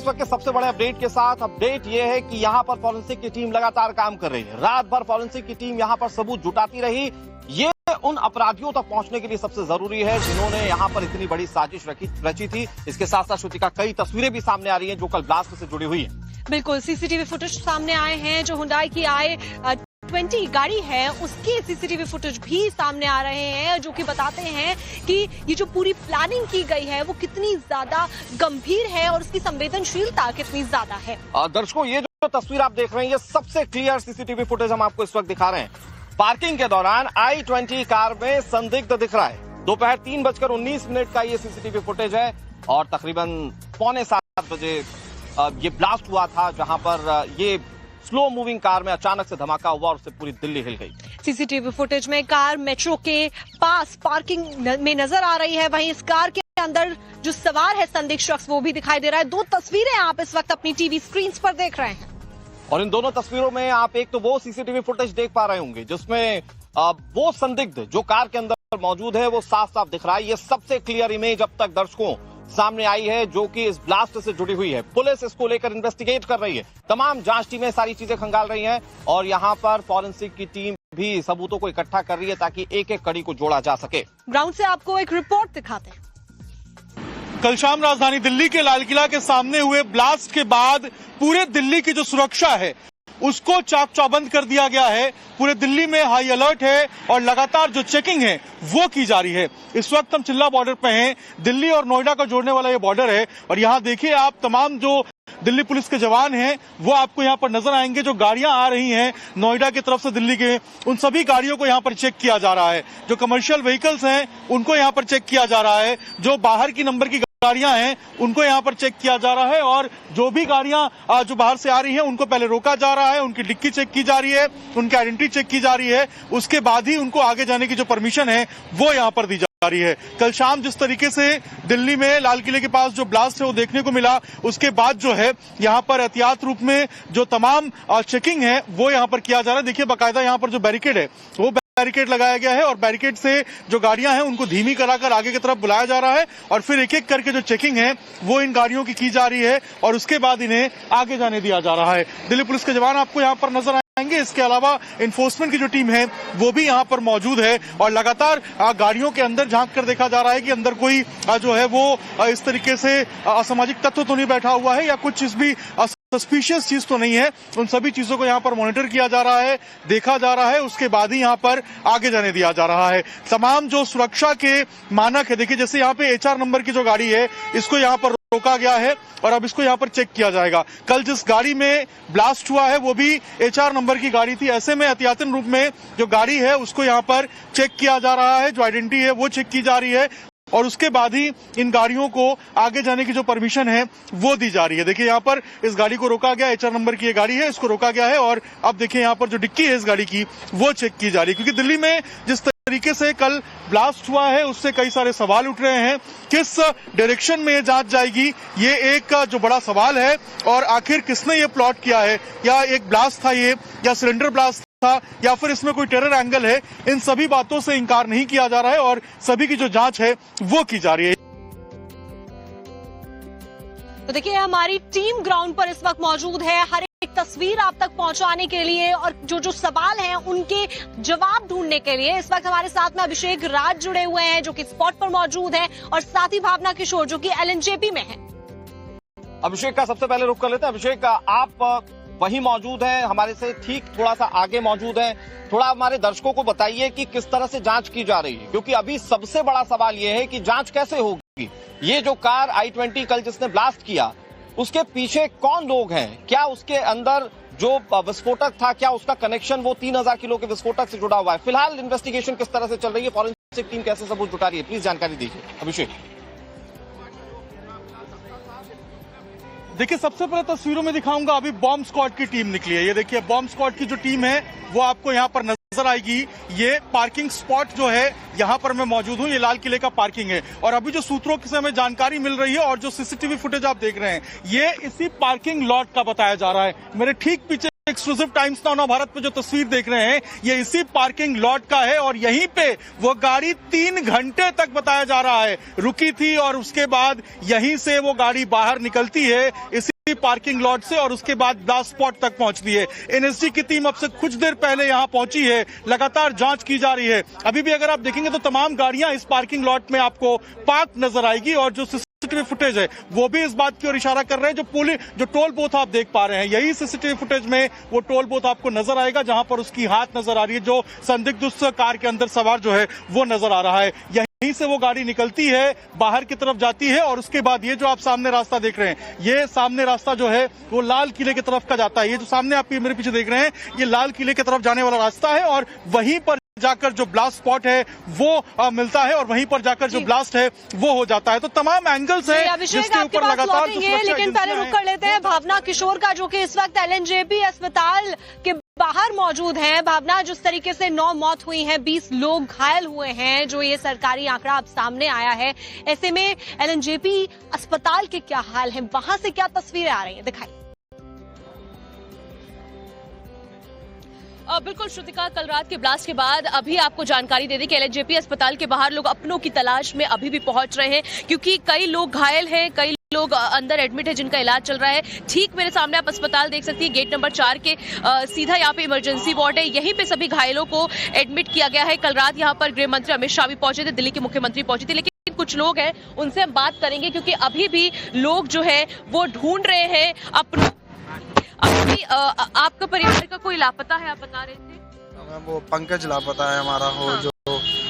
वक्त के सबसे बड़े अपडेट के साथ अपडेट ये है कि यहां पर फॉरेंसिक की टीम लगातार काम कर रही है। रात भर फॉरेंसिक की टीम यहां पर सबूत जुटाती रही। ये उन अपराधियों तक पहुंचने के लिए सबसे जरूरी है जिन्होंने यहां पर इतनी बड़ी साजिश रची थी। इसके साथ साथ श्रुतिका कई तस्वीरें भी सामने आ रही हैं जो कल ब्लास्ट से जुड़ी हुई है। बिल्कुल, सीसीटीवी फुटेज सामने आए हैं। जो हुंडई की i20 गाड़ी है उसके सीसीटीवी फुटेज भी सामने आ रहे हैं जो कि बताते हैं कि ये जो पूरी प्लानिंग की गई है वो कितनी ज्यादा गंभीर है और उसकी संवेदनशीलता कितनी ज्यादा है। दर्शकों, ये जो तस्वीर आप देख रहे हैं ये सबसे क्लियर सीसीटीवी फुटेज हम आपको इस वक्त दिखा रहे हैं। पार्किंग के दौरान i20 कार में संदिग्ध दिख रहा है। दोपहर 3:19 का ये सीसीटीवी फुटेज है और तकरीबन 6:45 बजे ये ब्लास्ट हुआ था, जहां पर ये स्लो मूविंग कार में अचानक से धमाका हुआ और उससे पूरी दिल्ली हिल गई। सीसीटीवी फुटेज में कार मेट्रो के पास पार्किंग में नजर आ रही है। वहीं इस कार के अंदर जो सवार है संदिग्ध शख्स वो भी दिखाई दे रहा है। 2 तस्वीरें आप इस वक्त अपनी टीवी स्क्रीन पर देख रहे हैं और इन दोनों तस्वीरों में आप एक तो वो सीसीटीवी फुटेज देख पा रहे होंगे जिसमें वो संदिग्ध जो कार के अंदर मौजूद है वो साफ साफ दिख रहा है। ये सबसे क्लियर इमेज अब तक दर्शकों सामने आई है जो कि इस ब्लास्ट से जुड़ी हुई है। पुलिस इसको लेकर इन्वेस्टिगेट कर रही है। तमाम जांच टीमें सारी चीजें खंगाल रही हैं और यहां पर फॉरेंसिक की टीम भी सबूतों को इकट्ठा कर रही है ताकि एक एक कड़ी को जोड़ा जा सके। ग्राउंड से आपको एक रिपोर्ट दिखाते हैं। कल शाम राजधानी दिल्ली के लाल किला के सामने हुए ब्लास्ट के बाद पूरे दिल्ली की जो सुरक्षा है उसको चाक चौबंद कर दिया गया है। पूरे दिल्ली में हाई अलर्ट है और लगातार जो चेकिंग है वो की जा रही है। इस वक्त हम चिल्ला बॉर्डर पे हैं। दिल्ली और नोएडा को जोड़ने वाला ये बॉर्डर है और यहाँ देखिए आप तमाम जो दिल्ली पुलिस के जवान हैं वो आपको यहाँ पर नजर आएंगे। जो गाड़ियां आ रही हैं नोएडा की तरफ से दिल्ली के, उन सभी गाड़ियों को यहाँ पर चेक किया जा रहा है। जो कमर्शियल व्हीकल्स हैं उनको यहाँ पर चेक किया जा रहा है। जो बाहर की नंबर की गाड़ियां हैं उनको यहाँ पर चेक किया जा रहा है और जो भी गाड़ियां जो बाहर से आ रही हैं उनको पहले रोका जा रहा है, उनकी डिक्की चेक की जा रही है, उनकी आइडेंटिटी चेक की जा रही है। उसके बाद ही उनको आगे जाने की जो परमिशन है वो यहाँ पर दी जा रही है। कल शाम जिस तरीके से दिल्ली में लाल किले के पास जो ब्लास्ट है वो देखने को मिला, उसके बाद जो है यहाँ पर एहतियात रूप में जो तमाम चेकिंग है वो यहाँ पर किया जा रहा है। देखिए बाकायदा यहाँ पर जो बैरिकेड है वो बैरिकेड लगाया गया है और बैरिकेड से जो गाड़ियां हैं उनको धीमी कराकर आगे की तरफ बुलाया जा रहा है और फिर एक एक करके जो चेकिंग है वो इन गाड़ियों की जा रही है और उसके बाद इन्हें आगे जाने दिया जा रहा है। दिल्ली पुलिस के जवान आपको यहाँ पर नजर आएंगे। इसके अलावा इन्फोर्समेंट की जो टीम है वो भी यहाँ पर मौजूद है और लगातार गाड़ियों के अंदर झांक कर देखा जा रहा है कि अंदर कोई जो है वो इस तरीके से असामाजिक तत्व तो नहीं बैठा हुआ है या कुछ चीज भी सस्पिशियस चीज तो नहीं है। उन सभी चीजों को यहाँ पर मॉनिटर किया जा रहा है, देखा जा रहा है, उसके बाद ही यहाँ पर आगे जाने दिया जा रहा है। तमाम जो सुरक्षा के मानक है, देखिए जैसे यहाँ पे HR नंबर की जो गाड़ी है इसको यहाँ पर रोका गया है और अब इसको यहाँ पर चेक किया जाएगा। कल जिस गाड़ी में ब्लास्ट हुआ है वो भी HR नंबर की गाड़ी थी। ऐसे में एहतियातन रूप में जो गाड़ी है उसको यहाँ पर चेक किया जा रहा है, जो आइडेंटिटी है वो चेक की जा रही है और उसके बाद ही इन गाड़ियों को आगे जाने की जो परमिशन है वो दी जा रही है। देखिए यहाँ पर इस गाड़ी को रोका गया, HR नंबर की ये गाड़ी है, इसको रोका गया है और अब देखिए यहाँ पर जो डिक्की है इस गाड़ी की वो चेक की जा रही है। क्योंकि दिल्ली में जिस तरीके से कल ब्लास्ट हुआ है उससे कई सारे सवाल उठ रहे हैं। किस डायरेक्शन में ये जांच जाएगी ये एक जो बड़ा सवाल है और आखिर किसने ये प्लॉट किया है, या एक ब्लास्ट था ये या सिलेंडर ब्लास्ट था या फिर इसमें कोई टेरर एंगल है, इन सभी बातों से इंकार नहीं किया जा रहा है और सभी की जो जांच है वो की जा रही है। तो देखिए हमारी टीम ग्राउंड पर इस वक्त मौजूद है हर एक तस्वीर आप तक पहुंचाने के लिए और जो सवाल हैं उनके जवाब ढूंढने के लिए। इस वक्त हमारे साथ में अभिषेक राज जुड़े हुए हैं जो कि स्पॉट पर मौजूद है और साथ ही भावना किशोर जो कि LNJP में है। अभिषेक का सबसे पहले रुख कर लेते हैं। अभिषेक, आप वहीं मौजूद हैं, हमारे से ठीक थोड़ा सा आगे मौजूद हैं। थोड़ा हमारे दर्शकों को बताइए कि किस तरह से जांच की जा रही है, क्योंकि अभी सबसे बड़ा सवाल यह है कि जांच कैसे होगी। ये जो कार i20 कल जिसने ब्लास्ट किया उसके पीछे कौन लोग हैं, क्या उसके अंदर जो विस्फोटक था क्या उसका कनेक्शन वो 3000 किलो के विस्फोटक से जुड़ा हुआ है। फिलहाल इन्वेस्टिगेशन किस तरह से चल रही है, फॉरेंसिक टीम कैसे सबूत जुटा रही है, प्लीज जानकारी दीजिए अभिषेक। देखिए सबसे पहले तस्वीरों में दिखाऊंगा अभी बॉम्ब स्क्वाड की टीम निकली है। ये देखिए बॉम्ब स्क्वाड की जो टीम है वो आपको यहाँ पर नजर आएगी। ये पार्किंग स्पॉट जो है यहाँ पर मैं मौजूद हूँ, ये लाल किले का पार्किंग है और अभी जो सूत्रों से हमें जानकारी मिल रही है और जो सीसीटीवी फुटेज आप देख रहे हैं ये इसी पार्किंग लॉट का बताया जा रहा है। मेरे ठीक पीछे एक्सक्लूसिव टाइम्स नाउ भारत पे जो तस्वीर देख रहे हैं ये इसी पार्किंग लॉट का है और यहीं पे वो गाड़ी 3 घंटे तक बताया जा रहा है रुकी थी और उसके बाद यहीं से वो गाड़ी बाहर निकलती है। इसी पार्किंग लॉट से और उसके बाद ब्लास्ट स्पॉट तक पहुंचती है। एनएसजी की टीम अब से कुछ देर पहले यहां पहुंची है, लगातार जांच की जा रही है। अभी भी अगर आप देखेंगे तो तमाम गाड़ियां इस पार्किंग लॉट में आपको पार्क नजर आएगी और जो सीसीटीवी फुटेज है वो भी इस बात की ओर इशारा कर रहे हैं। जो टोल बूथ आप देख पा रहे हैं, यही सीसीटीवी फुटेज में वो टोल बूथ आपको नजर आएगा जहां पर उसकी हाथ नजर आ रही है, जो संदिग्ध उस कार के अंदर सवार जो है वो नजर आ रहा है। यहीं से वो गाड़ी निकलती है, बाहर की तरफ जाती है और उसके बाद ये जो आप सामने रास्ता देख रहे हैं, ये सामने रास्ता जो है वो लाल किले की तरफ का जाता है। ये जो सामने आप मेरे पीछे देख रहे हैं, ये लाल किले की तरफ जाने वाला रास्ता है और वहीं पर जाकर जो ब्लास्ट स्पॉट है वो मिलता है और वहीं पर जाकर जो ब्लास्ट है वो हो जाता है। तो तमाम एंगल्स हैं जिसके ऊपर लगातार लेकिन पहले रुक कर लेते हैं भावना किशोर का, जो कि इस वक्त एलएनजेपी अस्पताल के बाहर मौजूद हैं। भावना, जिस तरीके से 9 मौत हुई हैं, 20 लोग घायल हुए हैं, जो ये सरकारी आंकड़ा अब सामने आया है, ऐसे में एलएनजेपी अस्पताल के क्या हाल है, वहां से क्या तस्वीरें आ रही हैं, दिखाइए। बिल्कुल श्रुतिका, कल रात के ब्लास्ट के बाद अभी आपको जानकारी दे दी कि एलएनजेपी अस्पताल के बाहर लोग अपनों की तलाश में अभी भी पहुंच रहे हैं, क्योंकि कई लोग घायल हैं, कई लोग अंदर एडमिट है जिनका इलाज चल रहा है। ठीक मेरे सामने आप अस्पताल देख सकती हैं, गेट नंबर 4 के सीधा यहाँ पे इमरजेंसी वार्ड है, यहीं पे सभी घायलों को एडमिट किया गया है। कल रात यहाँ पर गृह मंत्री अमित शाह भी पहुंचे थे, दिल्ली के मुख्यमंत्री पहुंचे थे, लेकिन कुछ लोग हैं उनसे हम बात करेंगे, क्योंकि अभी भी लोग जो है वो ढूंढ रहे हैं अपनी आपका परिवार का कोई लापता है, आप बता रहे थे। वो पंकज लापता है हमारा, हो जो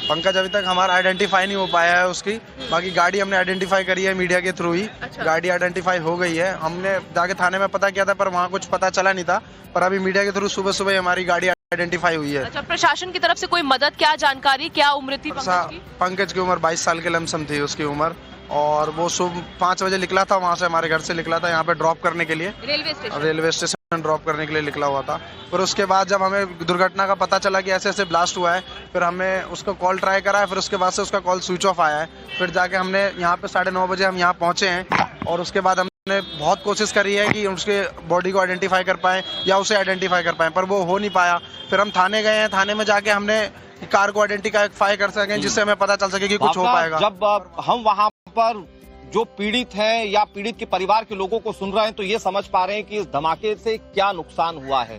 पंकज अभी तक हमारा आइडेंटिफाई नहीं हो पाया है उसकी। बाकी गाड़ी हमने आइडेंटिफाई करी है मीडिया के थ्रू ही। गाड़ी आइडेंटिफाई हो गई है, हमने जाके थाने में पता किया था पर वहाँ कुछ पता चला नहीं था, पर अभी मीडिया के थ्रू सुबह सुबह हमारी गाड़ी आइडेंटिफाई हुई है। अच्छा, प्रशासन की तरफ से कोई मदद, क्या जानकारी, क्या उम्र थी पंकज की उम्र 22 साल के लमसम थी उसकी उम्र, और वो सुबह 5 बजे निकला था, वहाँ से हमारे घर से निकला था यहाँ पे ड्रॉप करने के लिए, रेलवे स्टेशन ड्रॉप करने के लिए निकला हुआ था। फिर उसके बाद जब हमें दुर्घटना का पता चला कि ऐसे ऐसे ब्लास्ट हुआ है, फिर हमने उसका कॉल ट्राई करा है, फिर उसके बाद से उसका कॉल स्विच ऑफ आया है। फिर जाके हमने यहाँ पे 9:30 बजे हम यहाँ पहुँचे हैं और उसके बाद हमने बहुत कोशिश करी है कि उसके बॉडी को आइडेंटिफाई कर पाएँ या उसे आइडेंटिफाई कर पाएँ, पर वो हो नहीं पाया। फिर हम थाने गए हैं, थाने में जाके हमने कार को आइडेंटिफाई कर सकें जिससे हमें पता चल सके कि कुछ हो पाएगा। जब हम वहाँ पर जो पीड़ित हैं या पीड़ित के परिवार के लोगों को सुन रहे हैं, तो ये समझ पा रहे हैं कि इस धमाके से क्या नुकसान हुआ है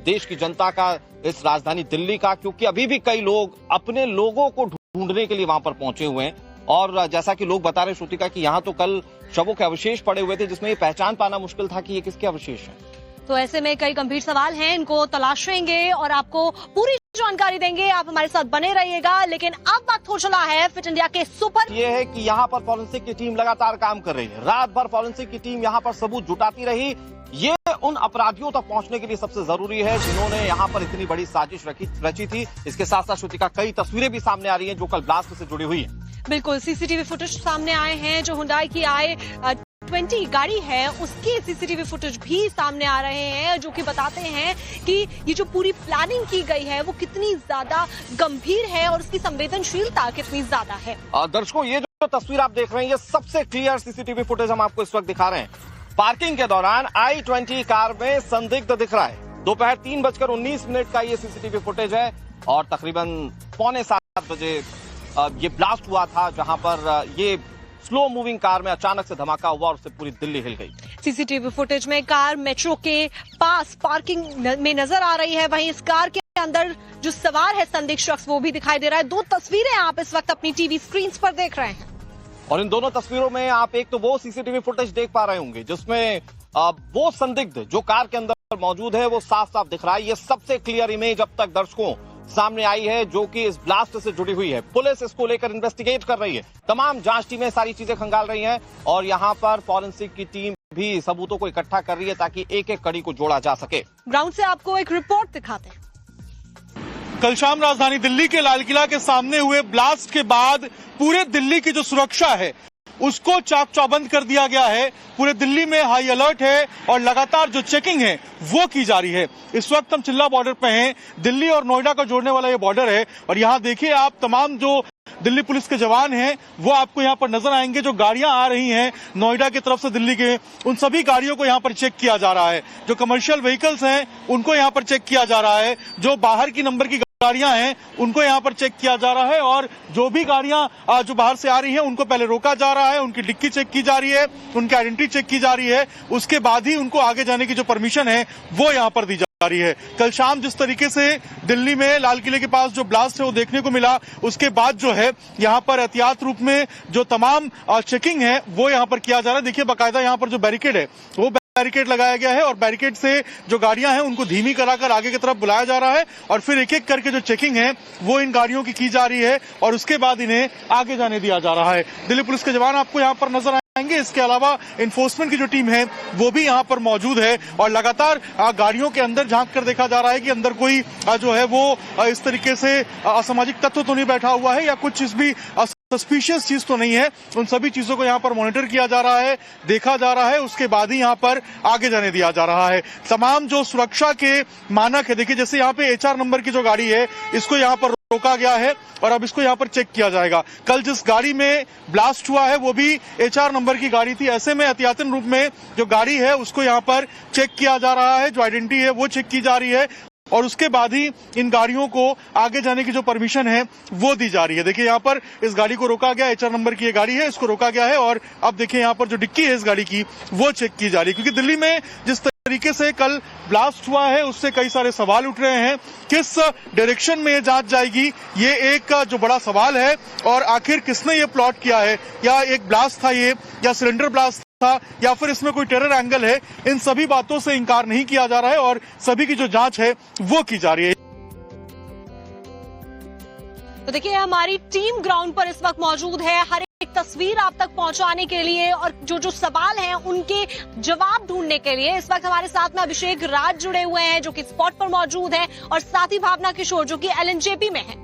देश की जनता का, इस राजधानी दिल्ली का, क्योंकि अभी भी कई लोग अपने लोगों को ढूंढने के लिए वहां पर पहुंचे हुए हैं। और जैसा कि लोग बता रहे श्रुतिका कि यहाँ तो कल शवों के अवशेष पड़े हुए थे, जिसमें ये पहचान पाना मुश्किल था कि ये किसके अवशेष हैं। तो ऐसे में कई गंभीर सवाल हैं, इनको तलाशेंगे और आपको पूरी जानकारी देंगे। आप हमारे साथ बने रहिएगा। लेकिन अब वक्त हो चला है फिट इंडिया के सुपर। ये है कि यहाँ पर फॉरेंसिक की टीम लगातार काम कर रही है, रात भर फॉरेंसिक की टीम यहाँ पर सबूत जुटाती रही। ये उन अपराधियों तक पहुंचने के लिए सबसे जरूरी है जिन्होंने यहाँ पर इतनी बड़ी साजिश रची थी। इसके साथ साथ श्रुतिका, कई तस्वीरें भी सामने आ रही हैं जो कल ब्लास्ट से जुड़ी हुई है। बिल्कुल, सीसीटीवी फुटेज सामने आए हैं, जो हुंडई की i20 गाड़ी है उसके सीसीटीवी फुटेज भी सामने आ रहे हैं, जो कि बताते हैं कि ये जो पूरी प्लानिंग की गई है वो कितनी ज्यादा गंभीर है और उसकी संवेदनशीलता कितनी ज्यादा है। दर्शकों, ये जो तस्वीर आप देख रहे हैं, ये सबसे क्लियर सीसीटीवी फुटेज हम आपको इस वक्त दिखा रहे हैं। पार्किंग के दौरान i20 कार में संदिग्ध दिख रहा है। दोपहर 3:19 का ये सीसीटीवी फुटेज है और तकरीबन 6:45 बजे ये ब्लास्ट हुआ था, जहां पर ये स्लो मूविंग कार में अचानक से धमाका हुआ और उससे पूरी दिल्ली हिल गई। सीसीटीवी फुटेज में कार मेट्रो के पास पार्किंग में नजर आ रही है, वहीं इस कार के अंदर जो सवार है संदिग्ध शख्स वो भी दिखाई दे रहा है। 2 तस्वीरें आप इस वक्त अपनी टीवी स्क्रीन पर देख रहे हैं और इन दोनों तस्वीरों में आप एक तो वो सीसीटीवी फुटेज देख पा रहे होंगे जिसमें वो संदिग्ध जो कार के अंदर मौजूद है वो साफ साफ दिख रहा है। ये सबसे क्लियर इमेज अब तक दर्शकों सामने आई है जो कि इस ब्लास्ट से जुड़ी हुई है। पुलिस इसको लेकर इन्वेस्टिगेट कर रही है, तमाम जांच टीमें सारी चीजें खंगाल रही हैं और यहाँ पर फॉरेंसिक की टीम भी सबूतों को इकट्ठा कर रही है ताकि एक एक कड़ी को जोड़ा जा सके। ग्राउंड से आपको एक रिपोर्ट दिखाते हैं। कल शाम राजधानी दिल्ली के लाल किला के सामने हुए ब्लास्ट के बाद पूरे दिल्ली की जो सुरक्षा है उसको चाक चौबंद कर दिया गया है। पूरे दिल्ली में हाई अलर्ट है और लगातार जो चेकिंग है वो की जा रही है। इस वक्त हम चिल्ला बॉर्डर पे हैं, दिल्ली और नोएडा को जोड़ने वाला ये बॉर्डर है और यहाँ देखिए आप तमाम जो दिल्ली पुलिस के जवान हैं वो आपको यहाँ पर नजर आएंगे। जो गाड़ियां आ रही हैं नोएडा की तरफ से दिल्ली के, उन सभी गाड़ियों को यहाँ पर चेक किया जा रहा है। जो कमर्शियल व्हीकल्स हैं उनको यहाँ पर चेक किया जा रहा है। जो बाहर की नंबर की गाड़ियां हैं उनको यहाँ पर चेक किया जा रहा है और जो भी गाड़ियां जो बाहर से आ रही हैं उनको पहले रोका जा रहा है, उनकी डिक्की चेक की जा रही है, उनकी आइडेंटिटी चेक की जा रही है, उसके बाद ही उनको आगे जाने की जो परमिशन है वो यहाँ पर दी जा रही है। कल शाम जिस तरीके से दिल्ली में लाल किले के पास जो ब्लास्ट है वो देखने को मिला, उसके बाद जो है यहाँ पर एहतियात रूप में जो तमाम चेकिंग है वो यहाँ पर किया जा रहा है। देखिए बाकायदा यहाँ पर जो बैरिकेड है वो बैरिकेड लगाया गया है और बैरिकेड से जो गाड़ियां हैं उनको धीमी कराकर आगे की तरफ बुलाया जा रहा है और फिर एक एक करके जो चेकिंग है वो इन गाड़ियों की जा रही है और उसके बाद इन्हें आगे जाने दिया जा रहा है। दिल्ली पुलिस के जवान आपको यहाँ पर नजर आएंगे। इसके अलावा इन्फोर्समेंट की जो टीम है वो भी यहाँ पर मौजूद है और लगातार गाड़ियों के अंदर झांक कर देखा जा रहा है कि अंदर कोई जो है वो इस तरीके से असामाजिक तत्व तो नहीं बैठा हुआ है या कुछ चीज भी सस्पिशियस चीज तो नहीं है। उन सभी चीजों को यहाँ पर मॉनिटर किया जा रहा है, देखा जा रहा है, उसके बाद ही यहाँ पर आगे जाने दिया जा रहा है। तमाम जो सुरक्षा के मानक है, देखिए जैसे यहाँ पे HR नंबर की जो गाड़ी है इसको यहाँ पर रोका गया है और अब इसको यहाँ पर चेक किया जाएगा। कल जिस गाड़ी में ब्लास्ट हुआ है वो भी HR नंबर की गाड़ी थी, ऐसे में एहतियातन रूप में जो गाड़ी है उसको यहाँ पर चेक किया जा रहा है, जो आइडेंटिटी है वो चेक की जा रही है और उसके बाद ही इन गाड़ियों को आगे जाने की जो परमिशन है वो दी जा रही है। देखिए यहाँ पर इस गाड़ी को रोका गया, HR नंबर की ये गाड़ी है, इसको रोका गया है और अब देखिए यहाँ पर जो डिक्की है इस गाड़ी की वो चेक की जा रही है, क्योंकि दिल्ली में जिस तरीके से कल ब्लास्ट हुआ है उससे कई सारे सवाल उठ रहे हैं। किस डायरेक्शन में ये जांच जाएगी ये एक जो बड़ा सवाल है और आखिर किसने ये प्लॉट किया है, या एक ब्लास्ट था ये या सिलेंडर ब्लास्ट था या फिर इसमें कोई टेरर एंगल है, इन सभी बातों से इंकार नहीं किया जा रहा है और सभी की जो जांच है वो की जा रही है। तो देखिए हमारी टीम ग्राउंड पर इस वक्त मौजूद है हर एक तस्वीर आप तक पहुंचाने के लिए और जो सवाल हैं उनके जवाब ढूंढने के लिए। इस वक्त हमारे साथ में अभिषेक राज जुड़े हुए हैं जो कि स्पॉट पर मौजूद है और साथ ही भावना किशोर जो कि LNJP में है।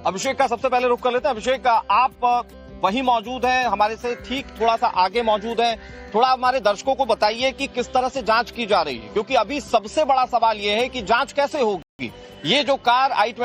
अभिषेक का सबसे पहले रुख कर लेते हैं। अभिषेक आप वहीं मौजूद है, हमारे से ठीक थोड़ा सा आगे मौजूद है, थोड़ा हमारे दर्शकों को बताइए कि किस तरह से जांच की जा रही है, क्योंकि अभी सबसे बड़ा सवाल यह है कि जांच कैसे होगी। ये जो कार I-20